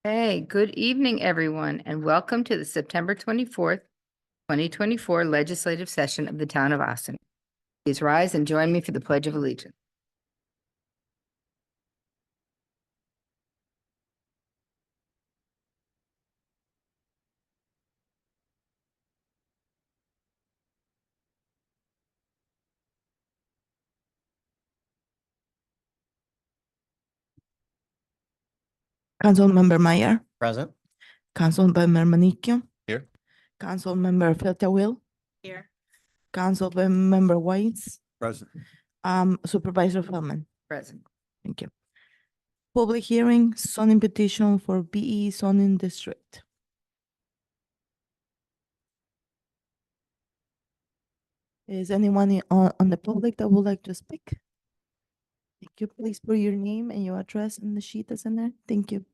Hey, good evening, everyone, and welcome to the September 24th, 2024 legislative session of the Town of Austin. Please rise and join me for the Pledge of Allegiance. Councilmember Meyer, Present. Councilmember Manicchio, Here. Councilmember Filter-Will, Here. Councilmember Whites, Present. Supervisor Feldman. Present. Thank you. Public hearing, zoning petition for BE zoning district. Is anyone on the public that would like to speak? Thank you. Please put your name and your address in the sheet that's in there. Thank you.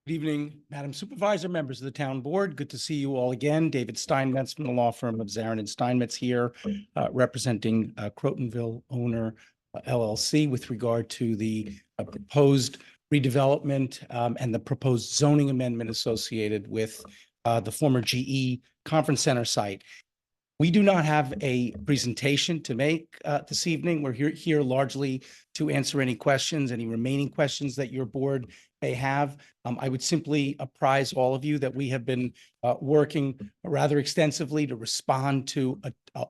Good evening, Madam Supervisor, members of the Town Board. Good to see you all again. David Steinmetz from the law firm of Zarin and Steinmetz here, representing Crotonville Owner LLC with regard to the proposed redevelopment and the proposed zoning amendment associated with the former GE Conference Center site. We do not have a presentation to make this evening. We're here largely to answer any questions, any remaining questions that your board may have. I would simply apprise all of you that we have been working rather extensively to respond to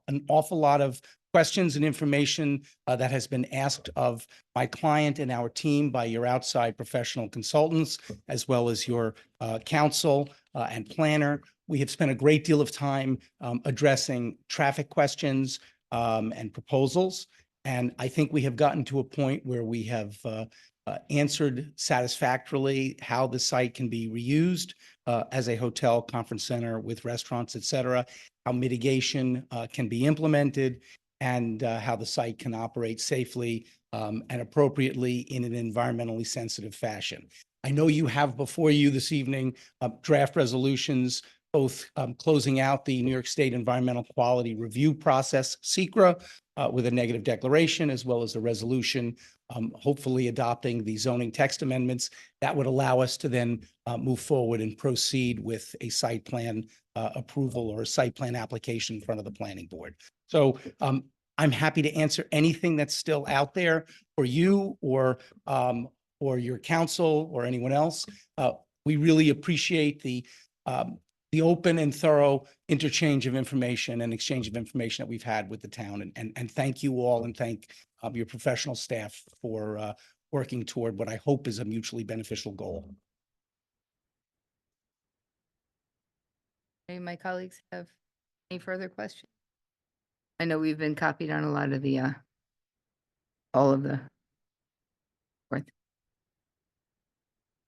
an awful lot of questions and information that has been asked of my client and our team by your outside professional consultants, as well as your counsel and planner. We have spent a great deal of time addressing traffic questions and proposals. And I think we have gotten to a point where we have answered satisfactorily how the site can be reused as a hotel, conference center with restaurants, et cetera, how mitigation can be implemented, and how the site can operate safely and appropriately in an environmentally sensitive fashion. I know you have before you this evening draft resolutions, both closing out the New York State Environmental Quality Review Process, SEQRA, with a negative declaration, as well as a resolution, hopefully adopting the zoning text amendments that would allow us to then move forward and proceed with a site plan approval or a site plan application in front of the planning board. So I'm happy to answer anything that's still out there for you or your counsel or anyone else. We really appreciate the open and thorough interchange of information and exchange of information that we've had with the town. And thank you all, and thank your professional staff for working toward what I hope is a mutually beneficial goal. Any of my colleagues have any further questions? I know we've been copied on a lot of the, all of the.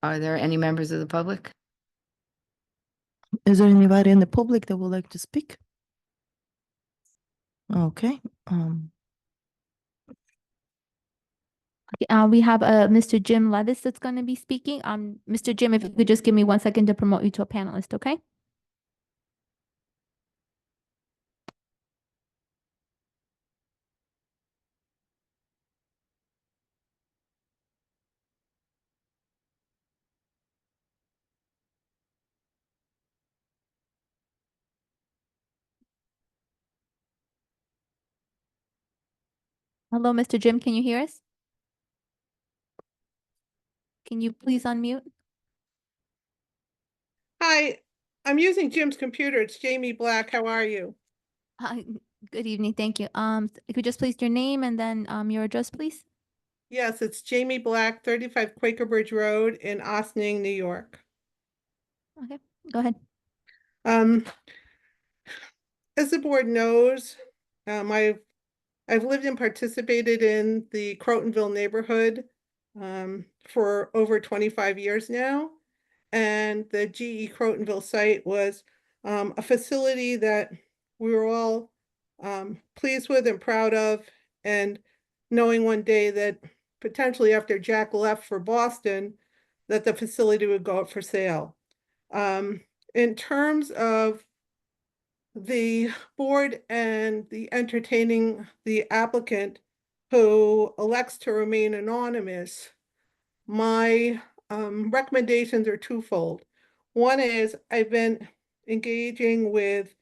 Are there any members of the public? Is there anybody in the public that would like to speak? Okay. We have Mr. Jim Levis that's going to be speaking. Mr. Jim, if you could just give me 1 second to promote you to a panelist, okay? Hello, Mr. Jim, can you hear us? Can you please unmute? Hi, I'm using Jim's computer. It's Jamie Black. How are you? Good evening, thank you. If you just please your name and then your address, please. Yes, it's Jamie Black, 35 Quaker Bridge Road in Ossining, New York. Okay, go ahead. As the board knows, I've lived and participated in the Crotonville neighborhood for over 25 years now. And the GE Crotonville site was a facility that we were all pleased with and proud of, and knowing one day that potentially after Jack left for Boston, that the facility would go up for sale. In terms of the board and the entertaining the applicant who elects to remain anonymous, my recommendations are twofold. One is I've been engaging with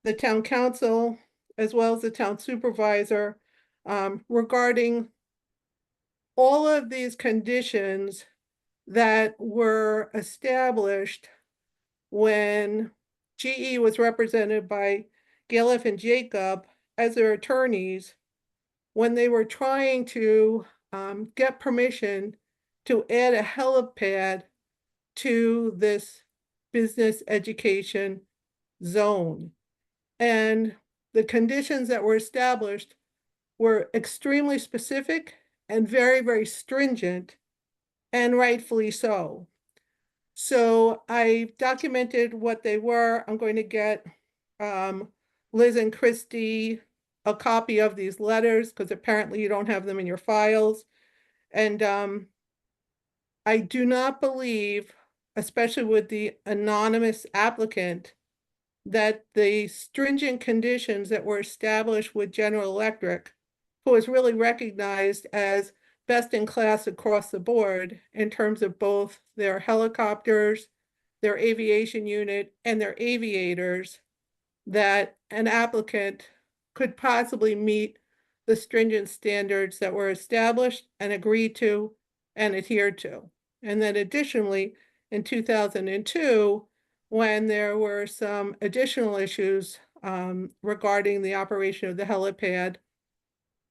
the town council as well as the town supervisor regarding all of these conditions that were established when GE was represented by Galef and Jacob as their attorneys when they were trying to get permission to add a helipad to this business education zone. And the conditions that were established were extremely specific and very, very stringent, and rightfully so. So I documented what they were. I'm going to get Liz and Christy a copy of these letters because apparently you don't have them in your files. And I do not believe, especially with the anonymous applicant, that the stringent conditions that were established with General Electric, who is really recognized as best in class across the board in terms of both their helicopters, their aviation unit, and their aviators, that an applicant could possibly meet the stringent standards that were established and agreed to and adhered to. And then additionally, in 2002, when there were some additional issues regarding the operation of the helipad,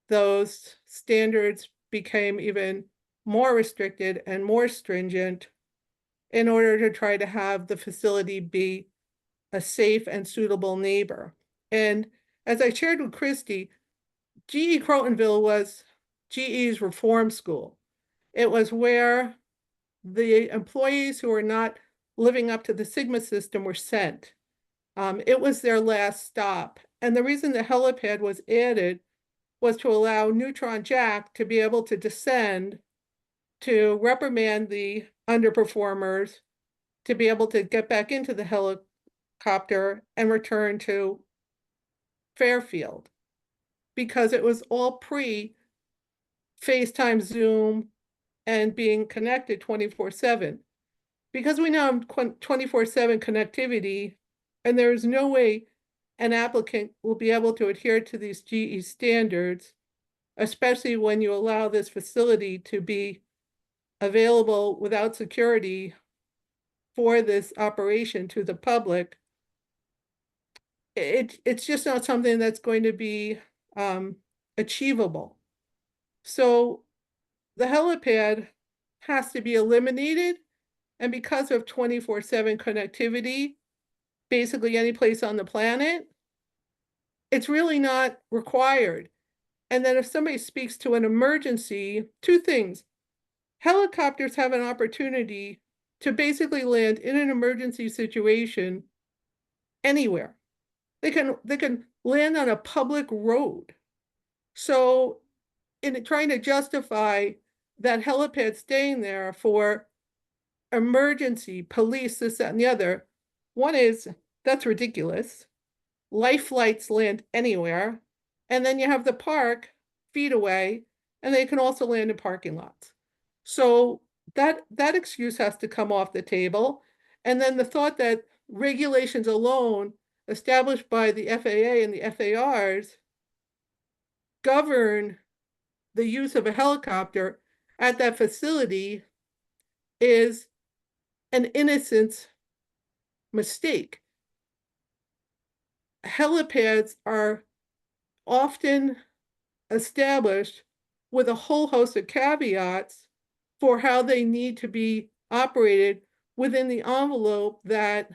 those standards became even more restricted and more stringent in order to try to have the facility be a safe and suitable neighbor. And as I shared with Christy, GE Crotonville was GE's reform school. It was where the employees who were not living up to the Sigma system were sent. It was their last stop. And the reason the helipad was added was to allow Neutron Jack to be able to descend, to reprimand the underperformers, to be able to get back into the helicopter and return to Fairfield, because it was all pre-FaceTime, Zoom, and being connected 24/7. Because we now have 24/7 connectivity, and there is no way an applicant will be able to adhere to these GE standards, especially when you allow this facility to be available without security for this operation to the public. It's just not something that's going to be achievable. So the helipad has to be eliminated, and because of 24/7 connectivity, basically any place on the planet, it's really not required. And then if somebody speaks to an emergency, two things. Helicopters have an opportunity to basically land in an emergency situation anywhere. They can land on a public road. So in trying to justify that helipad staying there for emergency, police, this, that, and the other, one is, that's ridiculous. Life flights land anywhere. And then you have the park feet away, and they can also land in parking lots. So that excuse has to come off the table. And then the thought that regulations alone established by the FAA and the FARs govern the use of a helicopter at that facility is an innocent mistake. Helipads are often established with a whole host of caveats for how they need to be operated within the envelope that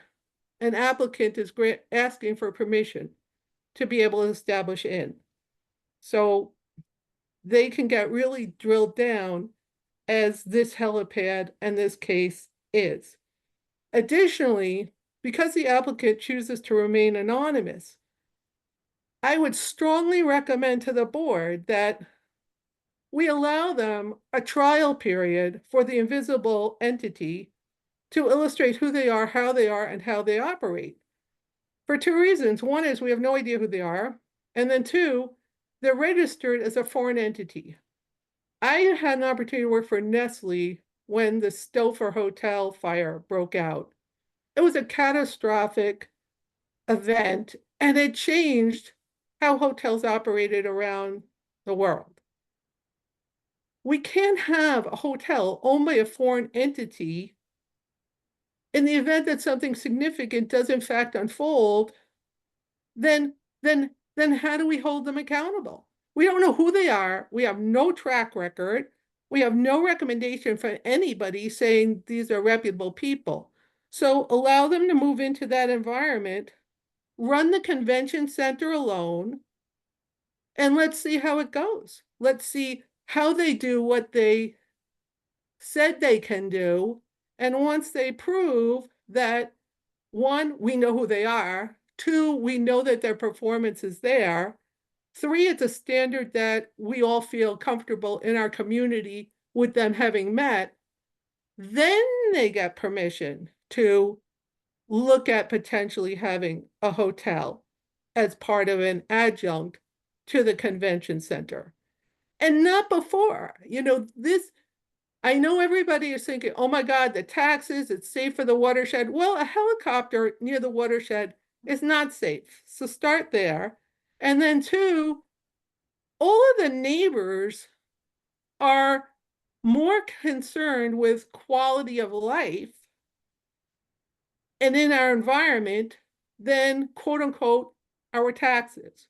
an applicant is asking for permission to be able to establish in. So they can get really drilled down, as this helipad in this case is. Additionally, because the applicant chooses to remain anonymous, I would strongly recommend to the board that we allow them a trial period for the invisible entity to illustrate who they are, and how they operate. For two reasons. One is we have no idea who they are. And then two, they're registered as a foreign entity. I had an opportunity to work for Nestle when the Stouffer Hotel fire broke out. It was a catastrophic event, and it changed how hotels operated around the world. We can't have a hotel owned by a foreign entity in the event that something significant does in fact unfold. Then how do we hold them accountable? We don't know who they are. We have no track record. We have no recommendation from anybody saying these are reputable people. So allow them to move into that environment, run the convention center alone, and let's see how it goes. Let's see how they do what they said they can do. And once they prove that, one, we know who they are, two, we know that their performance is there, three, it's a standard that we all feel comfortable in our community with them having met, then they get permission to look at potentially having a hotel as part of an adjunct to the convention center. And not before. I know everybody is thinking, oh my God, the taxes, it's safe for the watershed. Well, a helicopter near the watershed is not safe. So start there. And then two, all of the neighbors are more concerned with quality of life and in our environment than, quote unquote, our taxes.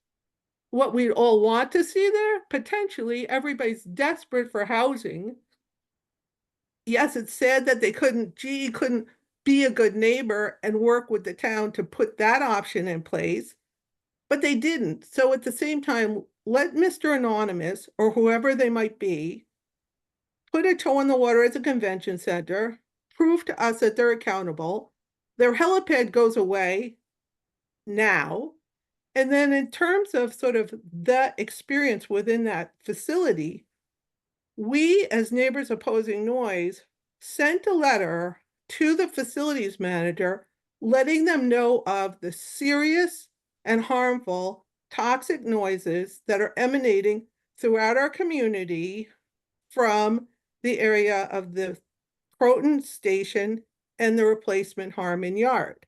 What we all want to see there, potentially everybody's desperate for housing. Yes, it's sad that they couldn't be a good neighbor and work with the town to put that option in place, but they didn't. So at the same time, let Mr. Anonymous or whoever they might be put a toe in the water as a convention center, prove to us that they're accountable. Their helipad goes away now. And then in terms of sort of the experience within that facility, we, as Neighbors Opposing Noise, sent a letter to the facilities manager letting them know of the serious and harmful toxic noises that are emanating throughout our community from the area of the Croton Station and the replacement Harmon Yard.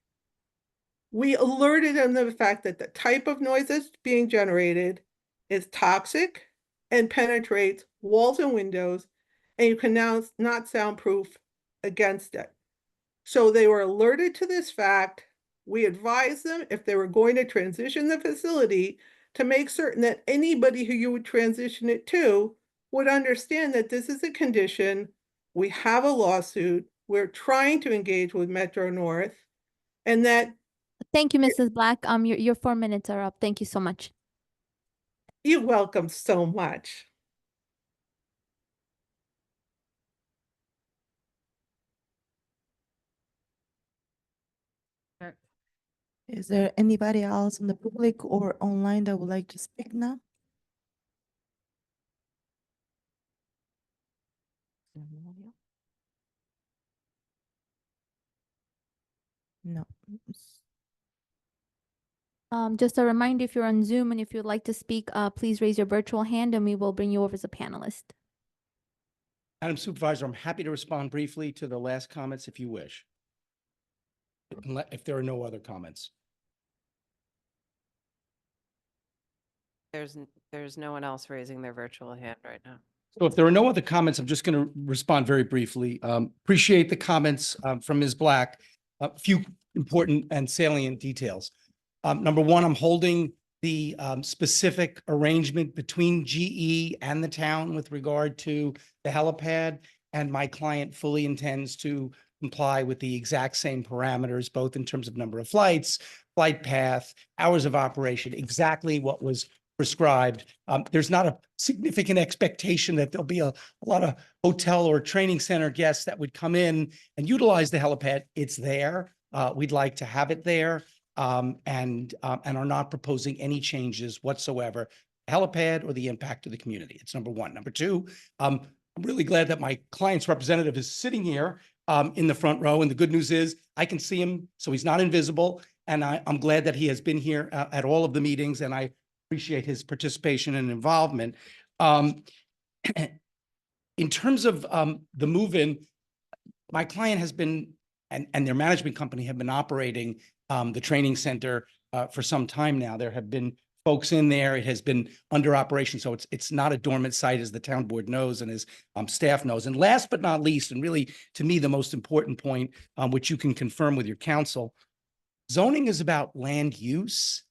We alerted them to the fact that the type of noise that's being generated is toxic and penetrates walls and windows, and you can now not soundproof against it. So they were alerted to this fact. We advised them if they were going to transition the facility to make certain that anybody who you would transition it to would understand that this is a condition. We have a lawsuit. We're trying to engage with Metro North, and that. Thank you, Mrs. Black. Your 4 minutes are up. Thank you so much. You're welcome so much. Is there anybody else in the public or online that would like to speak now? No. Just a reminder, if you're on Zoom and if you'd like to speak, please raise your virtual hand and we will bring you over as a panelist. Madam Supervisor, I'm happy to respond briefly to the last comments if you wish. If there are no other comments. There's no one else raising their virtual hand right now. So if there are no other comments, I'm just going to respond very briefly. Appreciate the comments from Ms. Black. A few important and salient details. Number one, I'm holding the specific arrangement between GE and the town with regard to the helipad, and my client fully intends to comply with the exact same parameters, both in terms of number of flights, flight path, hours of operation, exactly what was prescribed. There's not a significant expectation that there'll be a lot of hotel or training center guests that would come in and utilize the helipad. It's there. We'd like to have it there, and are not proposing any changes whatsoever helipad or the impact to the community. It's number one. Number two, I'm really glad that my client's representative is sitting here in the front row. And the good news is I can see him, so he's not invisible. And I'm glad that he has been here at all of the meetings, and I appreciate his participation and involvement. In terms of the move-in, my client has been, and their management company have been operating the training center for some time now. There have been folks in there. It has been under operation. So it's not a dormant site, as the town board knows and as staff knows. And last but not least, and really to me, the most important point, which you can confirm with your counsel, zoning is about land use,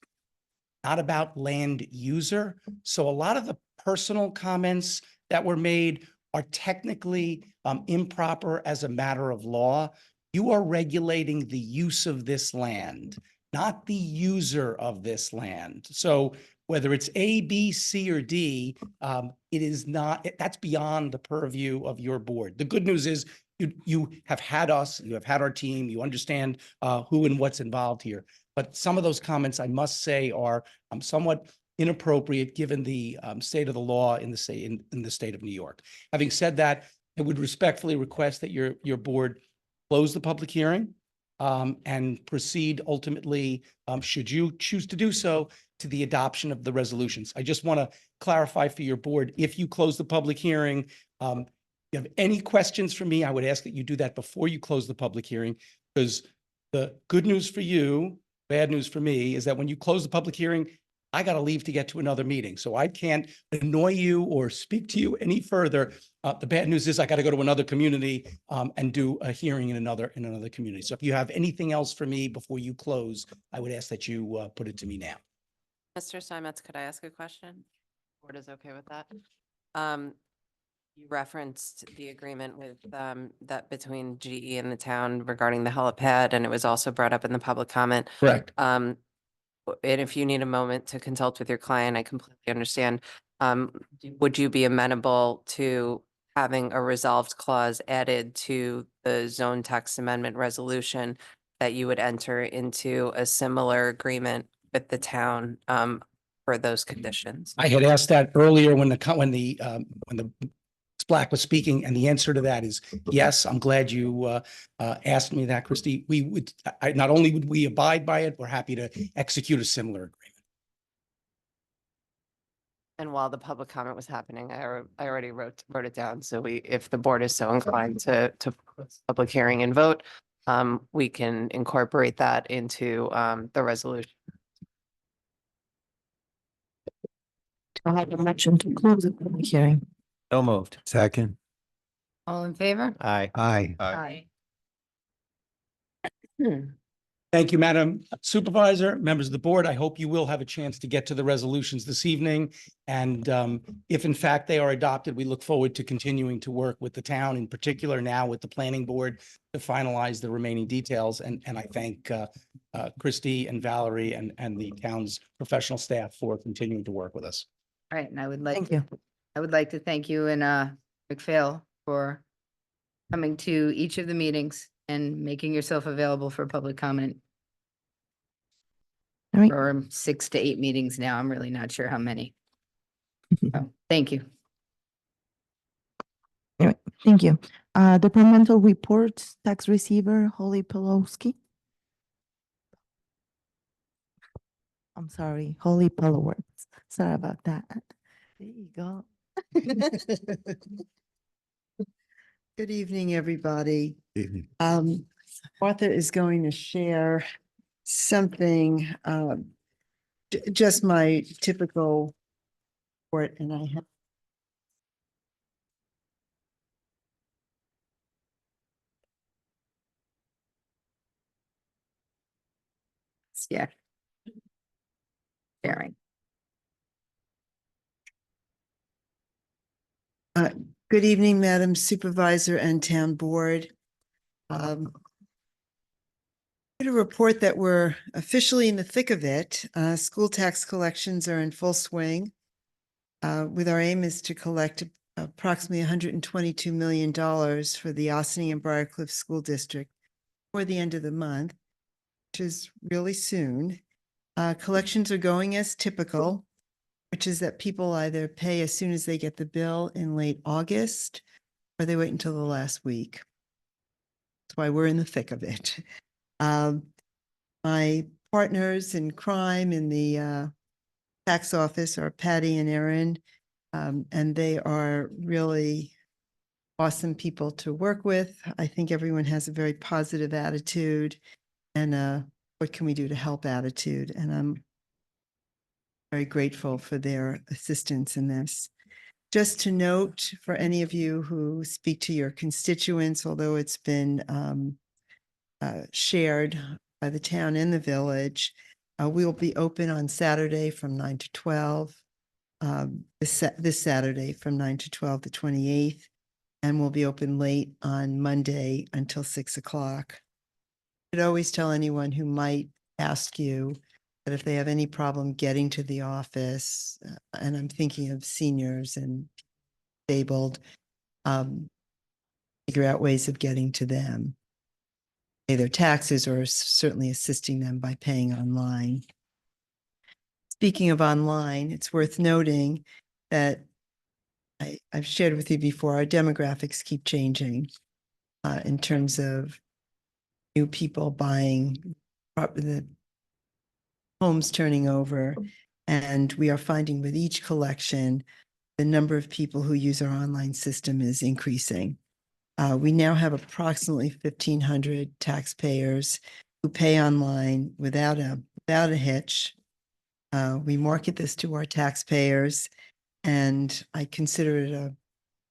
not about land user. So a lot of the personal comments that were made are technically improper as a matter of law. You are regulating the use of this land, not the user of this land. So whether it's A, B, C, or D, it is not, that's beyond the purview of your board. The good news is you have had us, you have had our team, you understand who and what's involved here. But some of those comments, I must say, are somewhat inappropriate given the state of the law in the state of New York. Having said that, I would respectfully request that your board close the public hearing and proceed ultimately, should you choose to do so, to the adoption of the resolutions. I just want to clarify for your board, if you close the public hearing, if you have any questions for me, I would ask that you do that before you close the public hearing, because the good news for you, bad news for me, is that when you close the public hearing, I got to leave to get to another meeting. So I can't annoy you or speak to you any further. The bad news is I got to go to another community and do a hearing in another community. So if you have anything else for me before you close, I would ask that you put it to me now. Mr. Steinmetz, could I ask a question? Board is okay with that? You referenced the agreement with that between GE and the town regarding the helipad, and it was also brought up in the public comment. Correct. And if you need a moment to consult with your client, I completely understand. Would you be amenable to having a resolved clause added to the zone text amendment resolution that you would enter into a similar agreement with the town for those conditions? I had asked that earlier when the Black was speaking, and the answer to that is yes. I'm glad you asked me that, Christy. We would, not only would we abide by it, we're happy to execute a similar agreement. And while the public comment was happening, I already wrote it down. So if the board is so inclined to public hearing and vote, we can incorporate that into the resolution. I have a motion to close the public hearing. So moved. Second. All in favor? Aye. Aye. Aye. Thank you, Madam Supervisor, members of the board. I hope you will have a chance to get to the resolutions this evening. And if in fact they are adopted, we look forward to continuing to work with the town, in particular now with the planning board, to finalize the remaining details. And I thank Christy and Valerie and the town's professional staff for continuing to work with us. All right, and I would like, Thank you. I would like to thank you and McPhail for coming to each of the meetings and making yourself available for public comment. All right. Or 6 to 8 meetings now. I'm really not sure how many. So, thank you. Thank you. Departmental reports, tax receiver, Holly Pelowski. I'm sorry, Holly Pelowitz. Sorry about that. There you go. Good evening, everybody. Evening. Martha is going to share something, just my typical report, and I have. Yeah. Sharing. Good evening, Madam Supervisor and Town Board. To report that we're officially in the thick of it. School tax collections are in full swing. With our aim is to collect approximately $122 million for the Ossining and Briarcliff School District before the end of the month, which is really soon. Collections are going as typical. which is that people either pay as soon as they get the bill in late August, or they wait until the last week. That's why we're in the thick of it. My partners in crime in the tax office are Patty and Erin, and they are really awesome people to work with. I think everyone has a very positive attitude and what can we do to help attitude. And I'm very grateful for their assistance in this. Just to note for any of you who speak to your constituents, although it's been shared by the town and the village, we will be open on Saturday from 9 to 12, this Saturday from 9 to 12, the 28th, and we'll be open late on Monday until 6 o'clock. I should always tell anyone who might ask you that if they have any problem getting to the office, and I'm thinking of seniors and disabled, figure out ways of getting to them, pay their taxes, or certainly assisting them by paying online. Speaking of online, it's worth noting that I've shared with you before, our demographics keep changing in terms of new people buying the homes turning over. And we are finding with each collection, the number of people who use our online system is increasing. We now have approximately 1,500 taxpayers who pay online without a hitch. We market this to our taxpayers, and I consider it a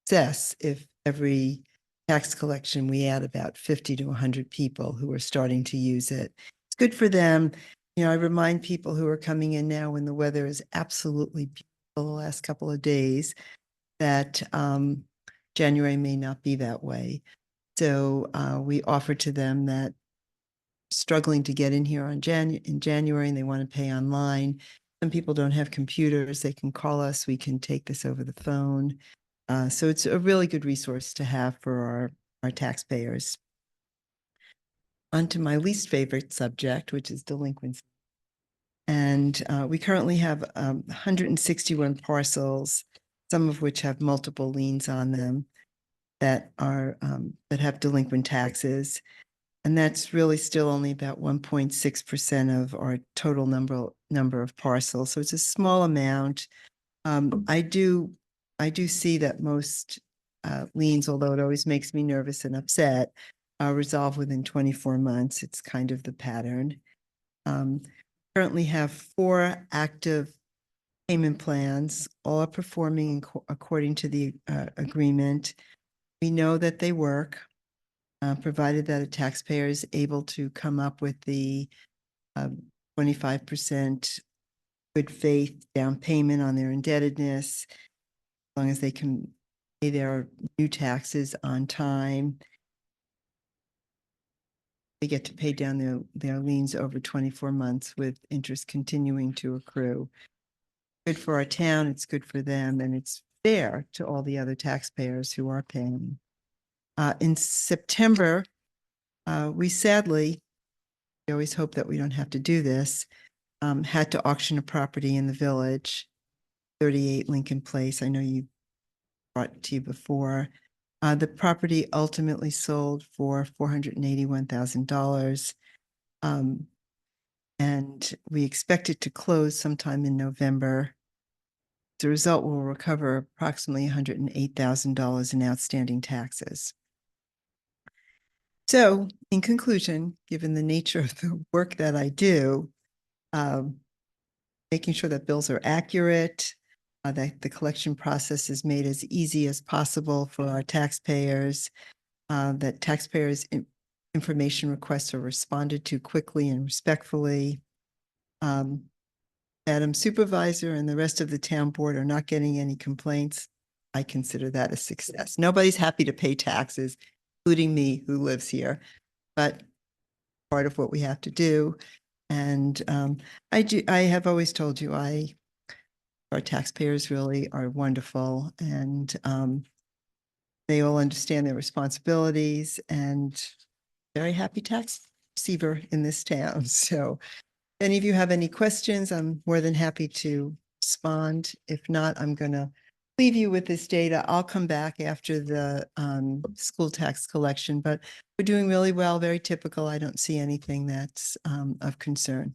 success if every tax collection we add about 50 to 100 people who are starting to use it. It's good for them. You know, I remind people who are coming in now when the weather is absolutely beautiful the last couple of days that January may not be that way. So we offer to them that struggling to get in here in January and they want to pay online. Some people don't have computers. They can call us. We can take this over the phone. So it's a really good resource to have for our taxpayers. On to my least favorite subject, which is delinquency. And we currently have 161 parcels, some of which have multiple liens on them that have delinquent taxes. And that's really still only about 1.6% of our total number of parcels. So it's a small amount. I do see that most liens, although it always makes me nervous and upset, resolve within 24 months. It's kind of the pattern. Currently have 4 active payment plans. All are performing according to the agreement. We know that they work, provided that a taxpayer is able to come up with the 25% good faith down payment on their indebtedness, as long as they can pay their new taxes on time. They get to pay down their liens over 24 months with interest continuing to accrue. Good for our town, it's good for them, and it's fair to all the other taxpayers who are paying. In September, we always hope that we don't have to do this, had to auction a property in the village, 38 Lincoln Place. I know you brought it to you before. The property ultimately sold for $481,000. And we expect it to close sometime in November. As a result, we'll recover approximately $108,000 in outstanding taxes. So in conclusion, given the nature of the work that I do, making sure that bills are accurate, that the collection process is made as easy as possible for our taxpayers, that taxpayers' information requests are responded to quickly and respectfully. Madam Supervisor and the rest of the town board are not getting any complaints. I consider that a success. Nobody's happy to pay taxes, including me who lives here, but part of what we have to do. And I have always told you, our taxpayers really are wonderful, and they all understand their responsibilities, and very happy tax receiver in this town. So if any of you have any questions, I'm more than happy to respond. If not, I'm gonna leave you with this data. I'll come back after the school tax collection, but we're doing really well, very typical. I don't see anything that's of concern.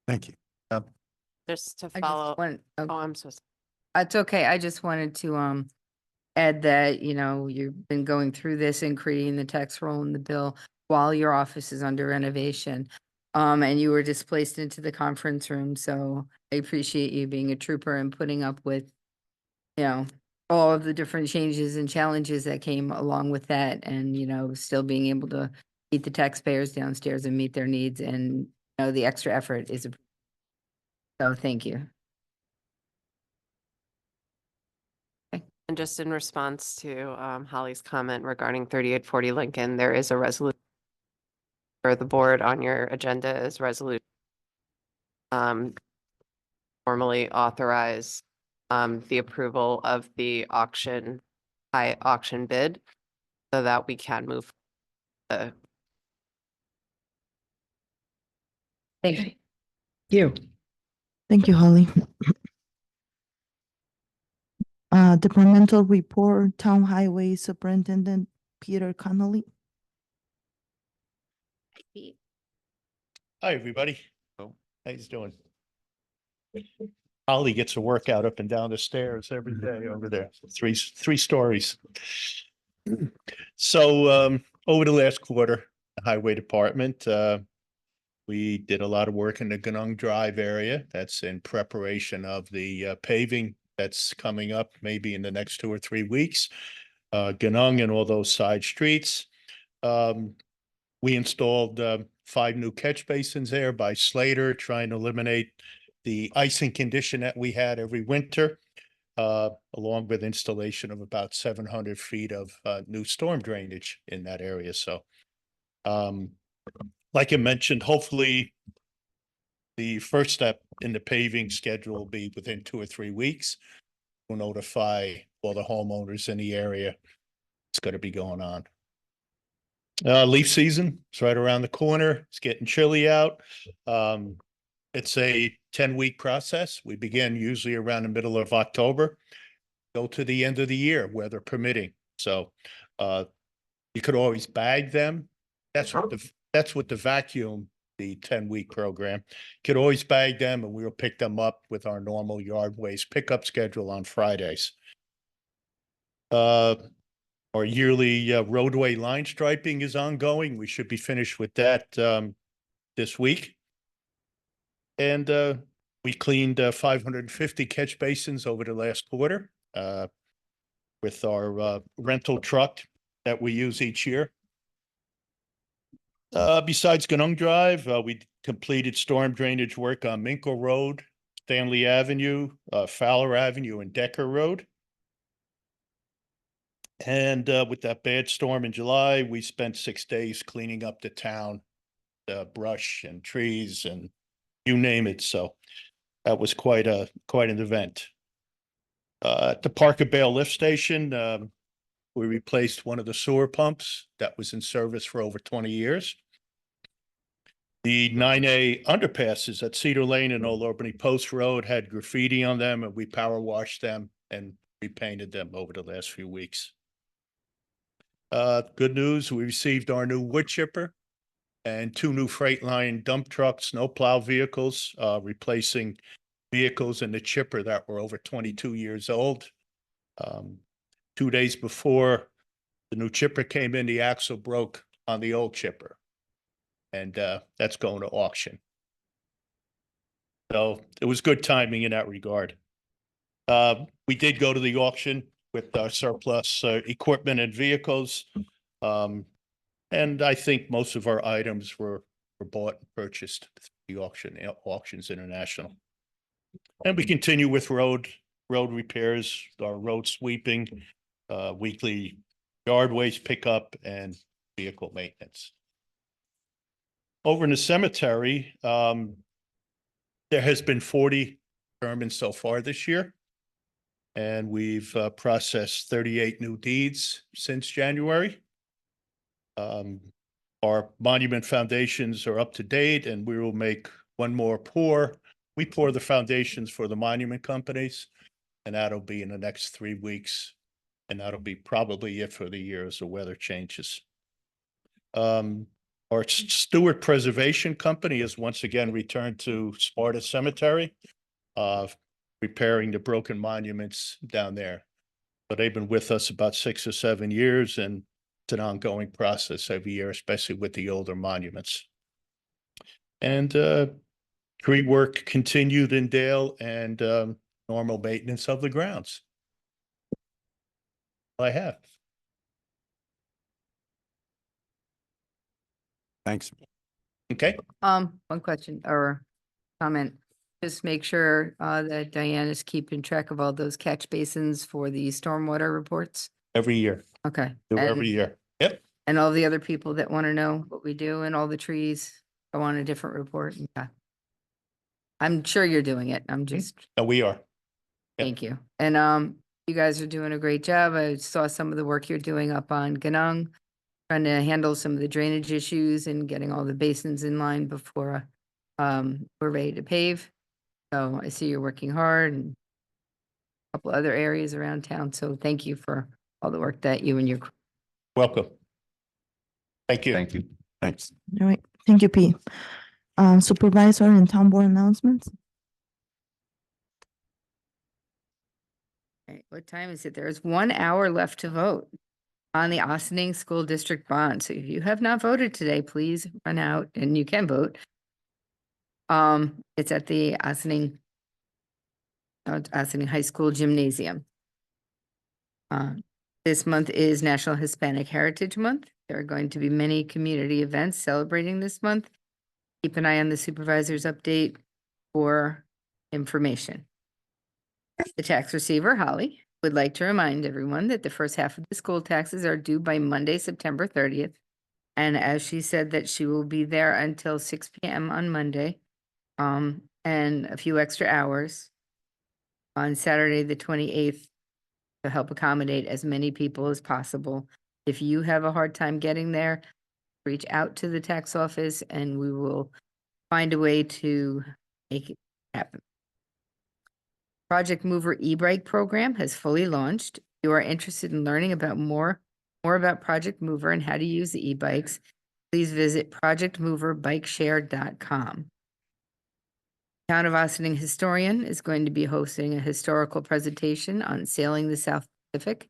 Thank you. Just to I just follow, want, oh, I'm so sorry. it's okay. I just wanted to add that, you know, you've been going through this and creating the tax roll and the bill while your office is under renovation. And you were displaced into the conference room, so I appreciate you being a trooper and putting up with, you know, all of the different changes and challenges that came along with that, and, you know, still being able to meet the taxpayers downstairs and meet their needs, and, you know, the extra effort is, so thank you. And just in response to Holly's comment regarding 3840 Lincoln, there is a resolution for the board on your agenda is resolution formally authorize the approval of the high auction bid so that we can move the Thank you. Thank you, Holly. Departmental report, Town Highway Superintendent Peter Connolly. Hi, everybody. How you doing? Holly gets a workout up and down the stairs every day over there, three stories. So over the last quarter, the Highway Department, we did a lot of work in the Ganong Drive area. That's in preparation of the paving that's coming up maybe in the next 2 or 3 weeks. Ganong and all those side streets. We installed 5 new catch basins there by Slater, trying to eliminate the icing condition that we had every winter, along with installation of about 700 feet of new storm drainage in that area. So, like I mentioned, hopefully the first step in the paving schedule will be within 2 or 3 weeks. We'll notify all the homeowners in the area. It's going to be going on. Leaf season is right around the corner. It's getting chilly out. It's a 10-week process. We begin usually around the middle of October, go to the end of the year, weather permitting. So you could always bag them. That's what the vacuum, the 10-week program, could always bag them, and we'll pick them up with our normal yard waste pickup schedule on Fridays. Our yearly roadway line striping is ongoing. We should be finished with that this week. And we cleaned 550 catch basins over the last quarter with our rental truck that we use each year. Besides Ganong Drive, we completed storm drainage work on Minkle Road, Stanley Avenue, Fowler Avenue, and Decker Road. And with that bad storm in July, we spent 6 days cleaning up the town, brush and trees and you name it. So that was quite an event. At the Parker Bale lift station, we replaced one of the sewer pumps that was in service for over 20 years. The 9A underpasses at Cedar Lane and Old Albany Post Road had graffiti on them, and we power washed them and repainted them over the last few weeks. Good news, we received our new wood chipper and 2 new Freightliner dump trucks, snowplow vehicles, replacing vehicles in the chipper that were over 22 years old. 2 days before the new chipper came in, the axle broke on the old chipper, and that's going to auction. So it was good timing in that regard. We did go to the auction with our surplus equipment and vehicles. And I think most of our items were bought and purchased through the Auctions International. And we continue with road repairs, our road sweeping, weekly yard waste pickup, and vehicle maintenance. Over in the cemetery, there has been 40 determined so far this year. And we've processed 38 new deeds since January. Our monument foundations are up to date, and we will make one more pour. We pour the foundations for the monument companies, and that'll be in the next 3 weeks. And that'll be probably it for the year as the weather changes. Our Stewart Preservation Company has once again returned to Sparta Cemetery, repairing the broken monuments down there. So they've been with us about 6 or 7 years, and it's an ongoing process every year, especially with the older monuments. And tree work continued in Dale, and normal maintenance of the grounds. I have. Thanks. Okay. One question or comment. Just make sure that Diane is keeping track of all those catch basins for the stormwater reports. Every year. Okay. Do And- every year. Yep. And all the other people that want to know what we do and all the trees go on a different report. Yeah. I'm sure you're doing it. I'm just, No, we are. Yep. thank you. And you guys are doing a great job. I saw some of the work you're doing up on Ganong, trying to handle some of the drainage issues and getting all the basins in line before we're ready to pave. So I see you're working hard and a couple other areas around town. So thank you for all the work that you and your crew. Welcome. Thank you. Thank you. Thanks. All right, thank you, P. Supervisor and town board announcements. Right, what time is it? There's 1 hour left to vote on the Ossining School District bond. So if you have not voted today, please run out and you can vote. It's at the Ossining High School Gymnasium. This month is National Hispanic Heritage Month. There are going to be many community events celebrating this month. Keep an eye on the supervisor's update for information. The tax receiver, Holly, would like to remind everyone that the first half of the school taxes are due by Monday, September 30th. And as she said that she will be there until 6 p.m. on Monday, and a few extra hours on Saturday, the 28th, to help accommodate as many people as possible. If you have a hard time getting there, reach out to the tax office and we will find a way to make it happen. Project Mover e-bike program has fully launched. If you are interested in learning about more about Project Mover and how to use the e-bikes, please visit projectmoverbikeshare.com. Town of Ossining historian is going to be hosting a historical presentation on sailing the South Pacific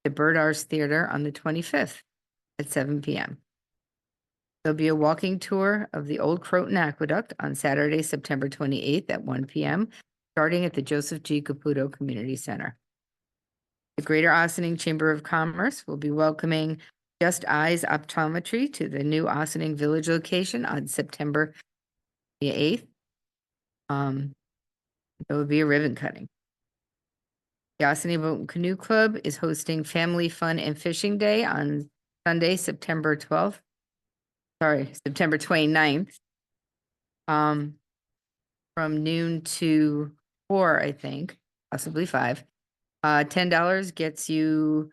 at Bird Arts Theater on the 25th at 7 p.m. There'll be a walking tour of the Old Croton Aqueduct on Saturday, September 28th at 1 p.m., starting at the Joseph G. Caputo Community Center. The Greater Ossining Chamber of Commerce will be welcoming Just Eyes Optometry to the new Ossining Village location on September 8th. There will be a ribbon cutting. The Ossining Boat and Canoe Club is hosting Family Fun and Fishing Day on Sunday, September 29th. From noon to 4, I think, possibly 5. $10 gets you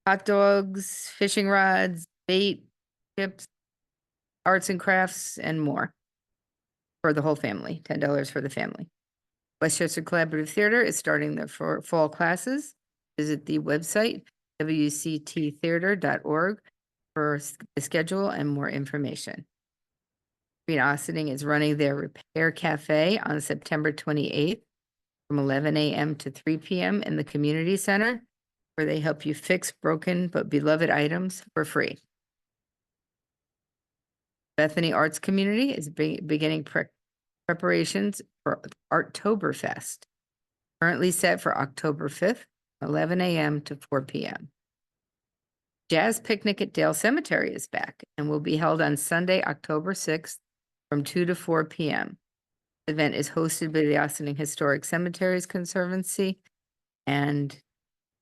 hot dogs, fishing rods, bait, chips, arts and crafts, and more for the whole family. $10 for the family. Westchester Collaborative Theater is starting their fall classes. Visit the website wcttheater.org for the schedule and more information. Green Ossining is running their Repair Cafe on September 28th from 11 a.m. to 3 p.m. in the community center, where they help you fix broken but beloved items for free. Bethany Arts Community is beginning preparations for Arttoberfest, currently set for October 5th, 11 a.m. to 4 p.m. Jazz Picnic at Dale Cemetery is back and will be held on Sunday, October 6th from 2 to 4 p.m. The event is hosted by the Ossining Historic Cemeteries Conservancy, and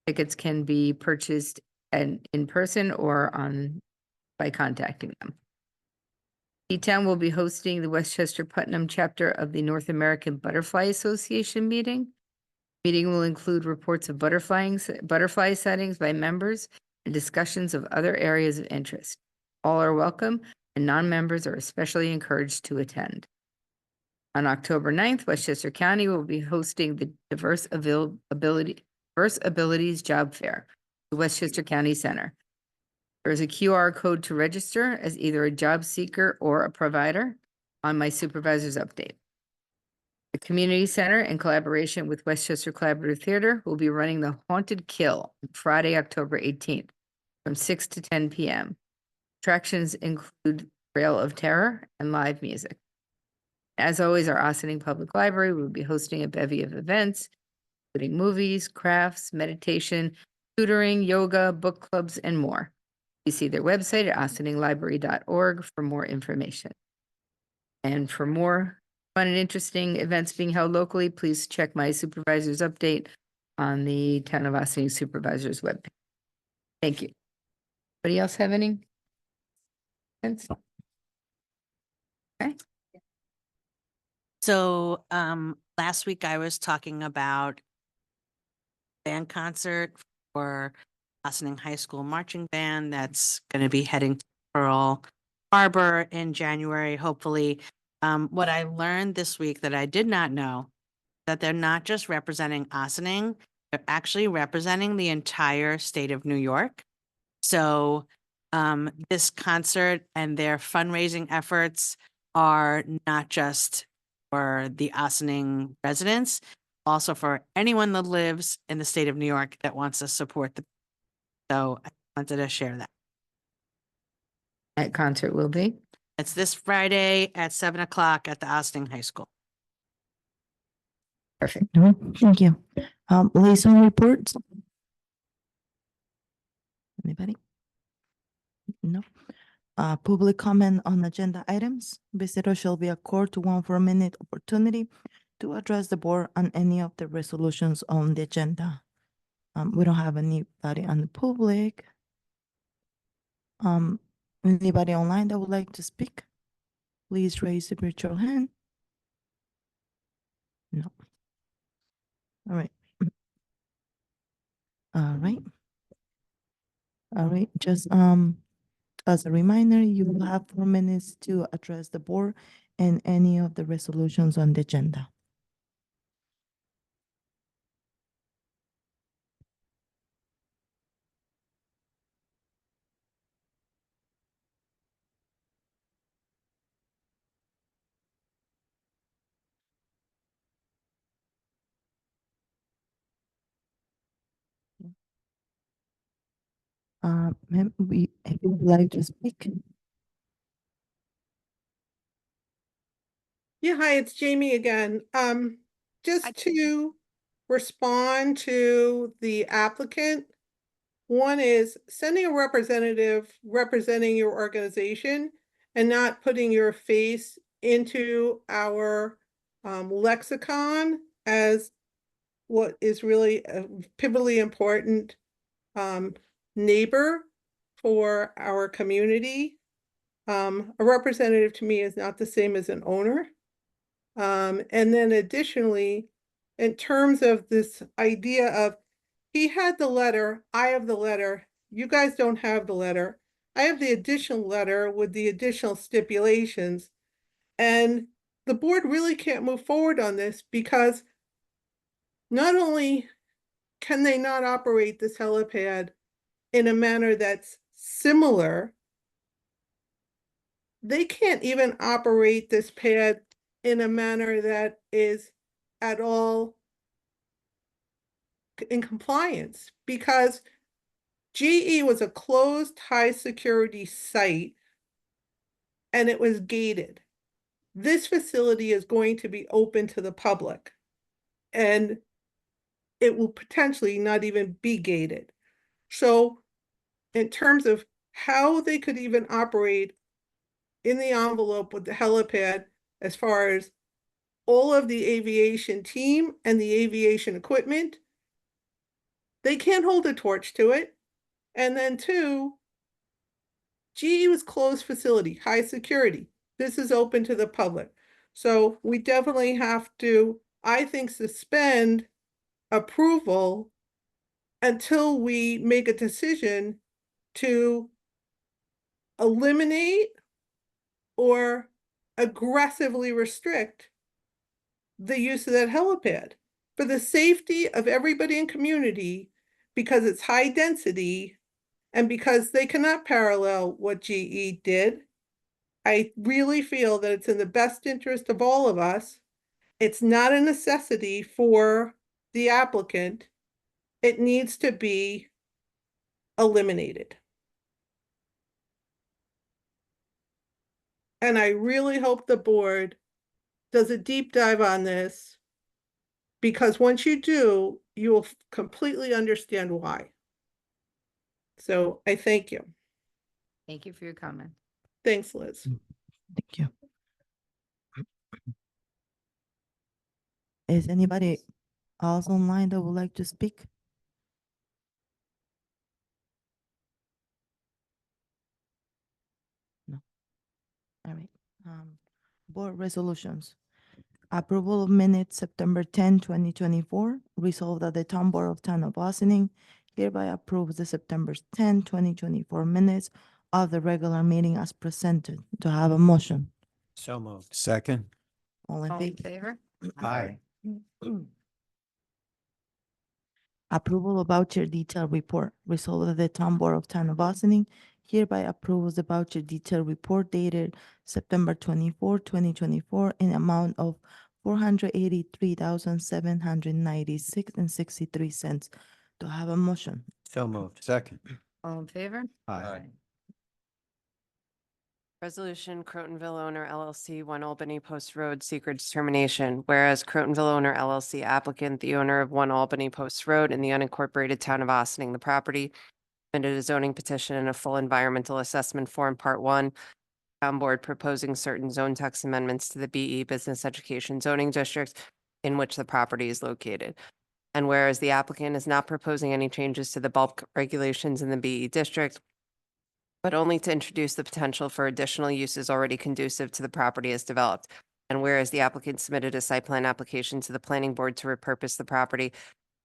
tickets can be purchased in person or by contacting them. T-Town will be hosting the Westchester Putnam chapter of the North American Butterfly Association meeting. Meeting will include reports of butterfly sightings by members and discussions of other areas of interest. All are welcome, and non-members are especially encouraged to attend. On October 9th, Westchester County will be hosting the Diverse Abilities Job Fair, the Westchester County Center. There is a QR code to register as either a job seeker or a provider on my supervisor's update. The community center, in collaboration with Westchester Collaborative Theater, will be running the Haunted Kill on Friday, October 18th from 6 to 10 p.m. Attractions include Trail of Terror and live music. As always, our Ossining Public Library will be hosting a bevy of events, including movies, crafts, meditation, tutoring, yoga, book clubs, and more. You see their website at ossininglibrary.org for more information. And for more fun and interesting events being held locally, please check my supervisor's update on the Town of Ossining Supervisor's webpage. Thank you. Anybody else have any? Okay. So last week I was talking about band concert for Ossining High School Marching Band that's going to be heading to Pearl Harbor in January, hopefully. What I learned this week that I did not know, that they're not just representing Ossining, they're actually representing the entire state of New York. So this concert and their fundraising efforts are not just for the Ossining residents, also for anyone that lives in the state of New York that wants to support the. So I wanted to share that. That concert will be? It's this Friday at 7 o'clock at the Ossining High School. Perfect. All right, thank you. Liaison reports? Anybody? No. Public comment on agenda items. Visitors shall be accorded to 1 4-minute opportunity to address the board on any of the resolutions on the agenda. We don't have anybody on the public. Anybody online that would like to speak? Please raise the virtual hand. No. All right. All right. All right, just as a reminder, you will have 4 minutes to address the board and any of the resolutions on the agenda. Ma'am, if you would like to speak. Yeah, hi, it's Jamie again. Just to respond to the applicant. One is sending a representative representing your organization and not putting your face into our lexicon as what is really a pivotally important neighbor for our community. A representative to me is not the same as an owner. And then additionally, in terms of this idea of he had the letter, I have the letter, you guys don't have the letter. I have the additional letter with the additional stipulations. And the board really can't move forward on this because not only can they not operate this helipad in a manner that's similar, they can't even operate this pad in a manner that is at all in compliance because GE was a closed high security site and it was gated. This facility is going to be open to the public and it will potentially not even be gated. So in terms of how they could even operate in the envelope with the helipad, as far as all of the aviation team and the aviation equipment, they can't hold a torch to it. And then 2, GE was closed facility, high security. This is open to the public. So we definitely have to, I think, suspend approval until we make a decision to eliminate or aggressively restrict the use of that helipad for the safety of everybody in community, because it's high density and because they cannot parallel what GE did. I really feel that it's in the best interest of all of us. It's not a necessity for the applicant. It needs to be eliminated. And I really hope the board does a deep dive on this, because once you do, you will completely understand why. So I thank you. Thank you for your comment. Thanks, Liz. Thank you. Is anybody else online that would like to speak? No. All right. Board resolutions. Approval of minutes, September 10, 2024. Resolved that the Town Board of Town of Austining hereby approves the September 10, 2024 minutes of the regular meeting as presented. To have a motion. So moved. Second. All in All in favor? favor? Aye. Approval of voucher detail report. Resolved that the Town Board of Town of Austining hereby approves the voucher detail report dated September 24, 2024 in amount of 483,796.63. To have a motion. So moved. Second. All in favor? Aye. Resolution Crotonville Owner LLC, 1 Albany Post Road, secret determination. Whereas Crotonville Owner LLC applicant, the owner of 1 Albany Post Road in the unincorporated town of Austining, the property, submitted a zoning petition and a full environmental assessment form, Part 1. Town Board proposing certain zone text amendments to the BE Business Education Zoning District in which the property is located. And whereas the applicant is not proposing any changes to the bulk regulations in the BE district, but only to introduce the potential for additional uses already conducive to the property as developed. And whereas the applicant submitted a site plan application to the planning board to repurpose the property,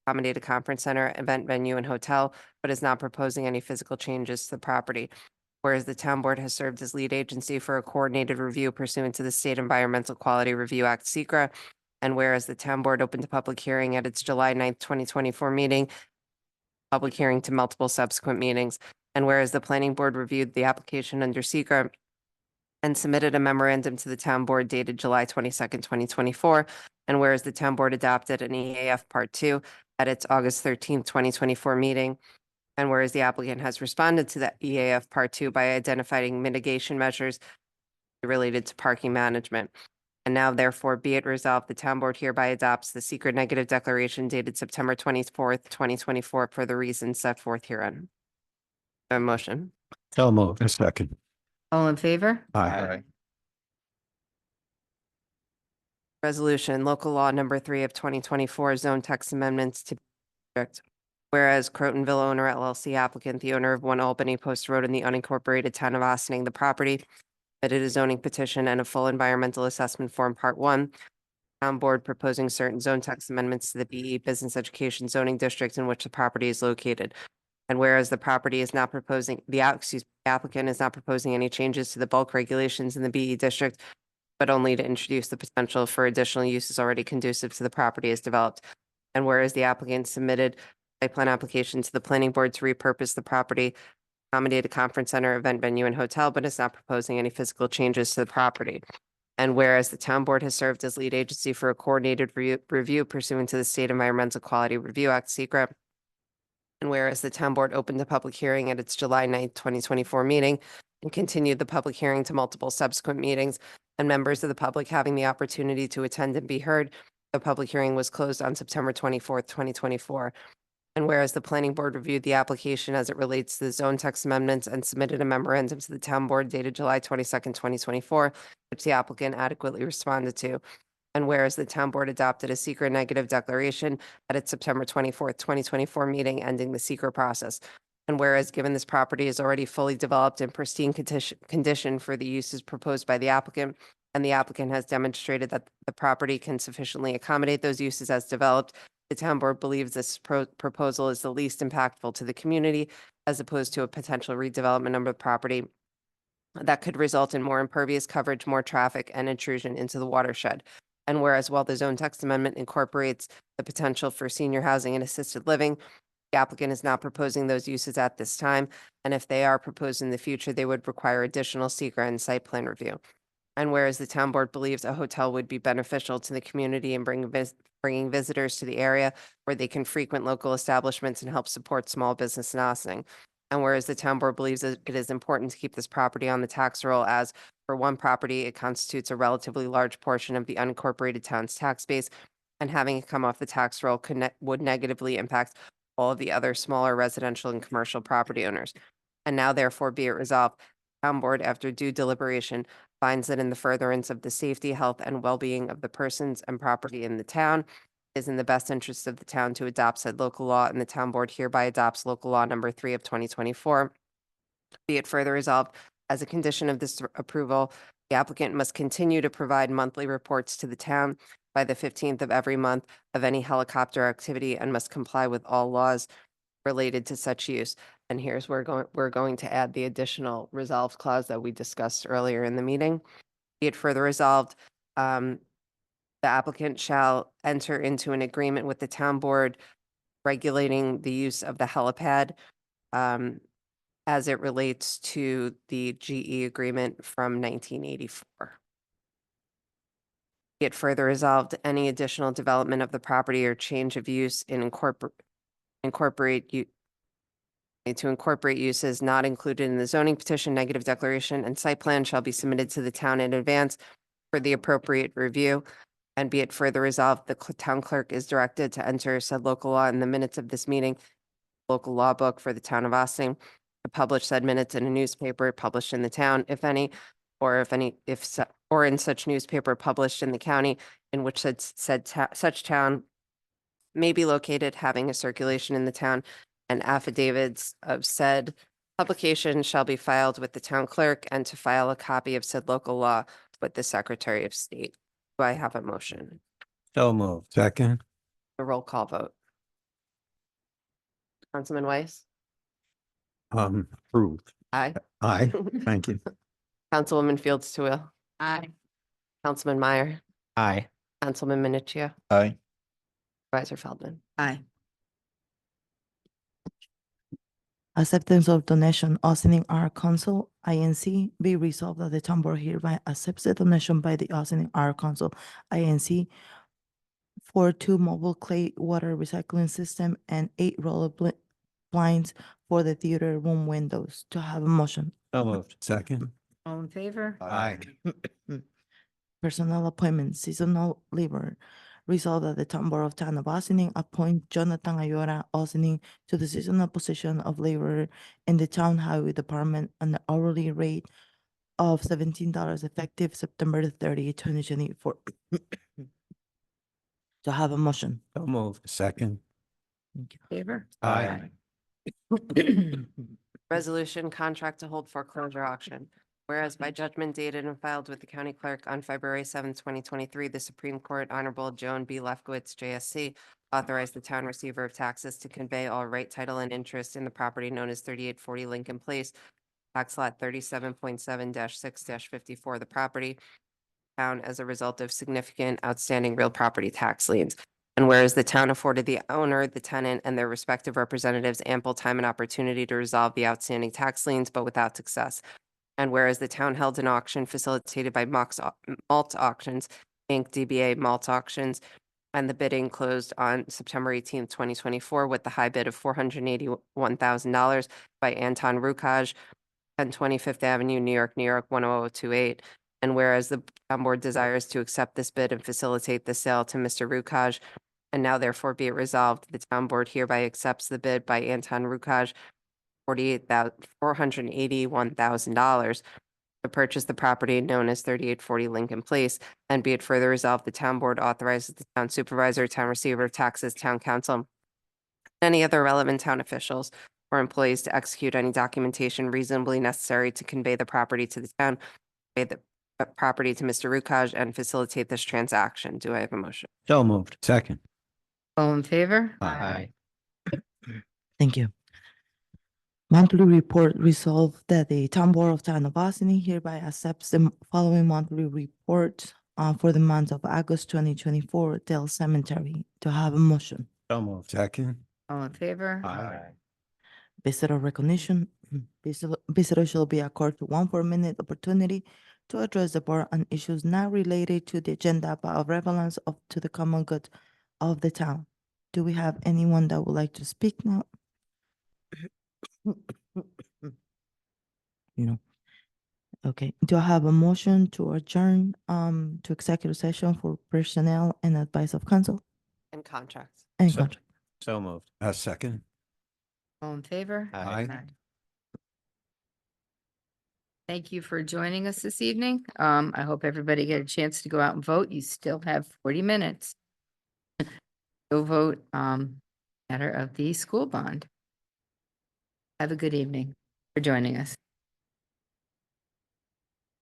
accommodate a conference center, event venue, and hotel, but is not proposing any physical changes to the property. Whereas the town board has served as lead agency for a coordinated review pursuant to the State Environmental Quality Review Act, SECRA. And whereas the town board opened a public hearing at its July 9th, 2024 meeting, public hearing to multiple subsequent meetings. And whereas the planning board reviewed the application under SECRA and submitted a memorandum to the town board dated July 22nd, 2024. And whereas the town board adopted an EAF Part 2 at its August 13th, 2024 meeting. And whereas the applicant has responded to the EAF Part 2 by identifying mitigation measures related to parking management. And now therefore be it resolved, the town board hereby adopts the secret negative declaration dated September 24th, 2024 for the reasons set forth herein. A motion. So moved. Second. All in favor? Aye. Resolution, local law number 3 of 2024, zone text amendments to district. Whereas Crotonville Owner LLC applicant, the owner of 1 Albany Post Road in the unincorporated town of Austining, the property, submitted a zoning petition and a full environmental assessment form, Part 1. Town board proposing certain zone text amendments to the BE Business Education Zoning District in which the property is located. And whereas the property is not proposing, the applicant is not proposing any changes to the bulk regulations in the BE district, but only to introduce the potential for additional uses already conducive to the property as developed. And whereas the applicant submitted a site plan application to the planning board to repurpose the property, accommodate a conference center, event venue, and hotel, but is not proposing any physical changes to the property. And whereas the town board has served as lead agency for a coordinated review pursuant to the State Environmental Quality Review Act, SECRA. And whereas the town board opened a public hearing at its July 9th, 2024 meeting and continued the public hearing to multiple subsequent meetings, and members of the public having the opportunity to attend and be heard, the public hearing was closed on September 24th, 2024. And whereas the planning board reviewed the application as it relates to the zone text amendments and submitted a memorandum to the town board dated July 22nd, 2024, which the applicant adequately responded to. And whereas the town board adopted a secret negative declaration at its September 24th, 2024 meeting, ending the secret process. And whereas given this property is already fully developed in pristine condition for the uses proposed by the applicant, and the applicant has demonstrated that the property can sufficiently accommodate those uses as developed, the town board believes this proposal is the least impactful to the community as opposed to a potential redevelopment of the property that could result in more impervious coverage, more traffic, and intrusion into the watershed. And whereas while the zone text amendment incorporates the potential for senior housing and assisted living, the applicant is not proposing those uses at this time. And if they are proposed in the future, they would require additional secret and site plan review. And whereas the town board believes a hotel would be beneficial to the community and bringing visitors to the area where they can frequent local establishments and help support small business in Ossining. And whereas the town board believes that it is important to keep this property on the tax roll as for one property, it constitutes a relatively large portion of the unincorporated town's tax base, and having it come off the tax roll would negatively impact all of the other smaller residential and commercial property owners. And now therefore be it resolved, the town board, after due deliberation, finds that in the furtherance of the safety, health, and well-being of the persons and property in the town, it is in the best interest of the town to adopt said local law, and the town board hereby adopts local law number 3 of 2024. Be it further resolved, as a condition of this approval, the applicant must continue to provide monthly reports to the town by the 15th of every month of any helicopter activity and must comply with all laws related to such use. And here's where we're going to add the additional resolved clause that we discussed earlier in the meeting. Be it further resolved, the applicant shall enter into an agreement with the town board regulating the use of the helipad as it relates to the GE agreement from 1984. Be it further resolved, any additional development of the property or change of use in incorporate uses not included in the zoning petition, negative declaration, and site plan shall be submitted to the town in advance for the appropriate review. And be it further resolved, the town clerk is directed to enter said local law in the minutes of this meeting, local law book for the town of Ossining, to publish said minutes in a newspaper published in the town, if any, or or in such newspaper published in the county in which such town may be located, having a circulation in the town, and affidavits of said publication shall be filed with the town clerk, and to file a copy of said local law with the Secretary of State. Do I have a motion? So moved. Second. A roll call vote. Councilman Weiss? Approved. Aye. Aye. Thank you. Councilwoman Fields Toohill? Aye. Councilman Meyer? Aye. Councilman Minichia? Aye. Supervisor Feldman? Aye. Acceptance of donation, Ossining Art Council, INC, be resolved that the town board hereby accepts the donation by the Ossining Art Council, INC, for 2 mobile clay water recycling system and 8 roller blinds for the theater room windows. To have a motion. So moved. Second. All in favor? Aye. Personnel appointment, seasonal labor. Resolved that the town board of town of Ossining appoint Jonathan Ayora Ossining to the seasonal position of laborer in the town highway department on the hourly rate of $17 effective September 30, 2024. To have a motion. So moved. Second. Thank you. Favor? Aye. Resolution contract to hold foreclosure auction. Whereas by judgment dated and filed with the county clerk on February 7th, 2023, the Supreme Court Honorable Joan B. Lefkowitz, JSC, authorized the town receiver of taxes to convey all right, title, and interest in the property known as 3840 Lincoln Place, tax lot 37.7-6-54, the property town as a result of significant outstanding real property tax liens. And whereas the town afforded the owner, the tenant, and their respective representatives ample time and opportunity to resolve the outstanding tax liens, but without success. And whereas the town held an auction facilitated by Malt Auctions, Inc., DBA Malt Auctions, and the bidding closed on September 18th, 2024, with the high bid of $481,000 by Anton Rukaj, 10 25th Avenue, New York, 10028. And whereas the town board desires to accept this bid and facilitate the sale to Mr. Rukaj, and now therefore be it resolved, the town board hereby accepts the bid by Anton Rukaj, $481,000 to purchase the property known as 3840 Lincoln Place. And be it further resolved, the town board authorizes the town supervisor, town receiver of taxes, town council, and any other relevant town officials or employees to execute any documentation reasonably necessary to convey the property to the town, convey the property to Mr. Rukaj, and facilitate this transaction. Do I have a motion? So moved. Second. All in favor? Aye. Thank you. Monthly report resolved that the town board of town of Ossining hereby accepts the following monthly report for the month of August 2024, Dale Cemetery. Do I have a motion? So moved. Second. All in favor? Aye. Visitor recognition. Visitors shall be accorded 1 4-minute opportunity to address the board on issues not related to the agenda but of relevance to the common good of the town. Do we have anyone that would like to speak now? No. Okay, do I have a motion to adjourn to executive session for personnel and advice of council And contracts. and So- contract? So moved. Second. All in favor? Aye. Thank you for joining us this evening. I hope everybody get a chance to go out and vote. You still have 40 minutes. Go vote, matter of the school bond. Have a good evening for joining us.